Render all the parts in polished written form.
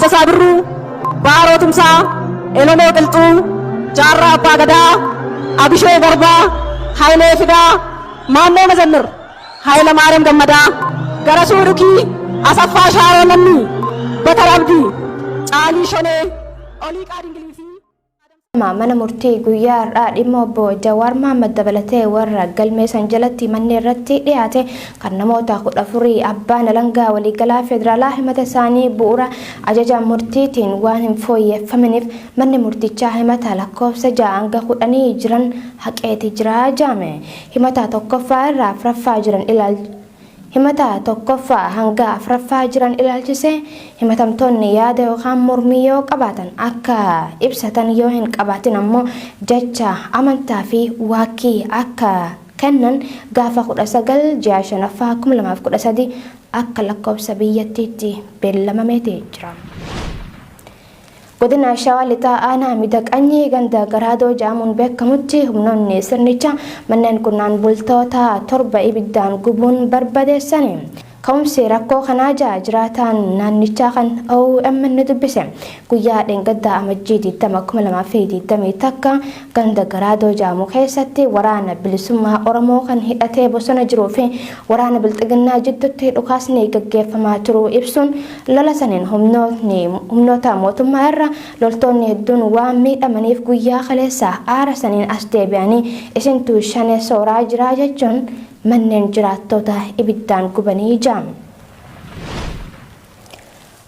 Dassasaa Birruu, Baaroo Tumsaa, Elomoo Qilxuu, Jaarraa Abbaa Gadaa, Abishoo Garbaa, Hayilee Fidaa, Maannoo Mazannir, Hayila Maariyaam Gammadaa, Garasuu Dhukii, Asaffaa Shaaroo Lammii, Bakar Abdii, Caalii Shonee, Oliiqaa Dingilii fi mana murtii guyyaa har'aa dhimma obbo Jawaar Mohaammed dabalatee warra galmeessan jalatti manni irratti dhiyaate kan namoota 14 abbaan alangaa waliigalaa federaalaa himata isaanii bu'uura ajaja murtiitiin waan hin fooyyeffaminiif manni murtichaa himata lakkoofsa 6 hanga 10 jiran haqeeti jira jedhame. Himata tokkoffaa irraa afuraffaa jiran himata tokkoffaa hanga afuraffaa jiran ilaalchise himatamtoonni yaada yookaan mormii yoo qabaatan akka ibsatan yoo hin qabaatin ammoo jecha amantaa fi waakii akka kennan gaafa 19/5/2013 akka lakkoofsa biyyattiitti beellamamee jira. Godina Shawaa Lixaa aanaa Midaqanyii ganda Garaadoo jedhamuun beekamutti humnoonni sirnicha manneen qonnaan bultoota 7 ibiddaan gubuun barbadeessani. Ka'umsi rakkoo kanaa jiraataan naannichaa kan OMN dubbise guyyaa dheengaddaa amajjii 2020 takka ganda Garaadoo jedhamu keessatti waraana bilisummaa Oromoo kan hidhatee bosona jiruu fi waraana bilxiginnaa jidduutti dhukaasni gaggeeffamaa turuu ibsuun lola saniin humnoota mootummaa irra loltoonni hedduun waan miidhamaniif guyyaa kaleessaa aara saniin as deebi'anii isintu shanee sooraa jiraa jechuun manneen jiraattota ibiddaan gubanii jiran.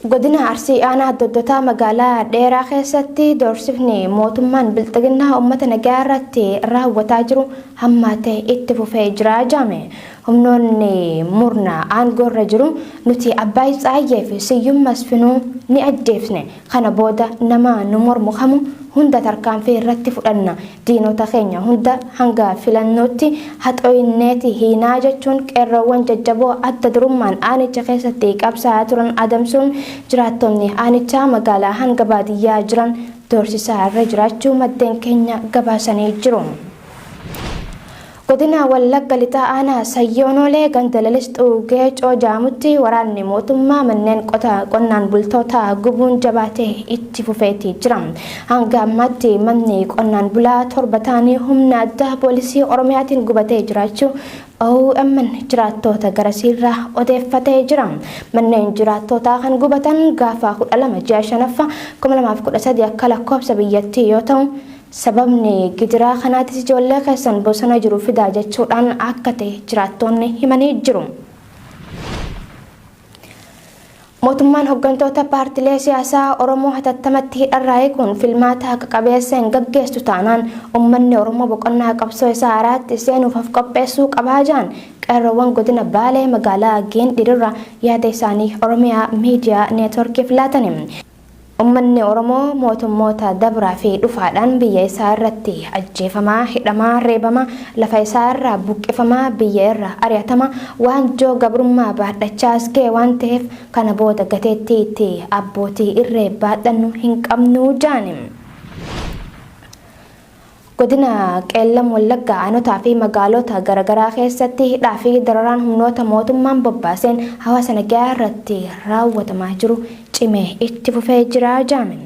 Godina Arsii aanaa Doddotaa magaalaa dheeraa keessatti doorsifni mootummaan bilxiginnaa uummata nagaa irratti raawwataa jiru hammaatee itti fufee jira jedhame. Humnoonni murna aangoorra jiru nuti Abbaay Tsaayyee fi Siyyum Masfinuu ni ajjeefne kana booda nama nu mormu kamu hunda tarkaanfii irratti fudhanna diinota keenya hunda hanga filannootti haxooyinneeti hiinaa jechuun qeerroowwan jajjaboo adda durummaan aanicha keessatti qabsaa turan adamsuun jiraattonni aanichaa magaalaa hanga baadiyyaa jiran doorsisaa irra jiraachuu maddeen keenya gabaasanii jiru. Godina Wallagga Lixaa aanaa Sayyoonolee ganda Lalisxuu Geecoo jedhamutti waraanni mootummaa manneen qonnaan bultoota gubuun jabaatee itti fufeetii jira. Hanga ammaatti manni qonnaan bulaa 7 ta'anii humna addaa poolisii Oromiyaatiin gubatee jiraachuu OMN jiraattota garasiirraa odeeffatee jira. Manneen jiraattota kan gubatan gaafa 12/5/2013 akka lakkoofsa biyyattii yoo ta'u sababni gidiraa kanaatis ijoollee keessan bosona jiru fidaa jechuudhaan akka ta'e jiraattonni himanii jiru. Mootummaan hooggantoota paartilee siyaasaa Oromoo hatattamatti hidharraa eeguun filmaata haqa qabeessa hin gaggeessu taanaan uummanni Oromoo boqonnaa qabsoo isaa haaraatti seenuuf qopheessuu qabaa jedhan qeerroowwan godina Baalee magaalaa Geendhirraa yaada isaanii Oromiyaa Miidiyaa Neetworkiif laatani. Uummanni Oromoo mootummoota dabraa fi dhufaadhaan biyya isaa irratti ajjeefamaa, hidhamaa, reebamaa, lafa isaa irraa buqqifamaa, biyya irraa ari'atamaa waanjoo gabrummaa baadhachaas ga'e waan ta'eef kana booda gateettii itti abbootii irree baadhannu hin qabnu jedhani. Godina Qeellam Wallaggaa aanotaa fi magaalota garaagaraa keessatti hidhaa fi dararaan humnoota mootummaan bobbaaseen hawaasa nagaa irratti raawwatamaa jiru cimee itti fufee jira jedhame.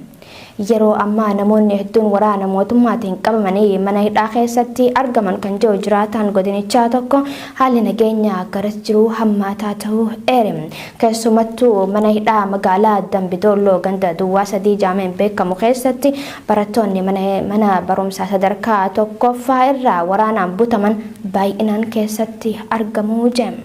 Yeroo ammaa namoonni hedduun waraana mootummaatiin qabamanii mana hidhaa keessatti argaman kan jiru jiraataan godinichaa tokko haalli nageenyaa garas jiru hammaataa ta'uu eere. Keessumattuu mana hidhaa magaalaa Dambidolloo ganda Duwwaa 3 jedhameen beekamu keessatti barattoonni mana barumsaa sadarkaa tokkoffaa irraa waraanaan butaman baay'inaan keessatti argamuu jedhame.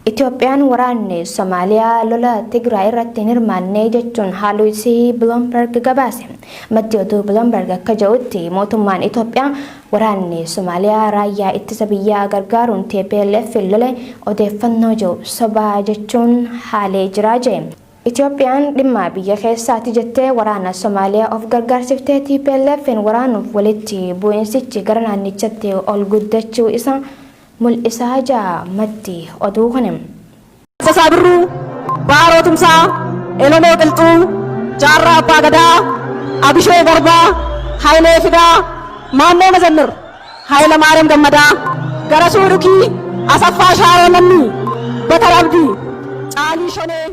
Itoophiyaan waraanni Somaaliyaa lola Tigraay irratti hirmaannee jechuun haaluusii Bloomberg gabaase. Maddi oduu Bloomberg akka jedhutti mootummaan Itoophiyaa waraanni Somaaliyaa raayyaa ittisa biyyaa gargaaruun TPLF lole odeeffannoo jiru sobaa jechuun haalee jira jedhe. Itoophiyaan dhimma biyya keessaati jettee waraana Somaaliyaa of gargaarsiftee TPLF'n waraanuuf walitti bu'insichi gara naannichatti ol guddachuu isaa mul'isaa jira maddi oduu kana. Dassasaa Birruu, Baaroo Tumsaa, Elomoo Qilxuu, Jaarraa Abbaa Gadaa, Abishoo Garbaa, Hayilee Fidaa, Maannoo Mazannir, Hayila Maariyaam Gammadaa, Garasuu Dhukii, Asaffaa Shaaroo Lammii, Bakar Abdii, Caalii Shonee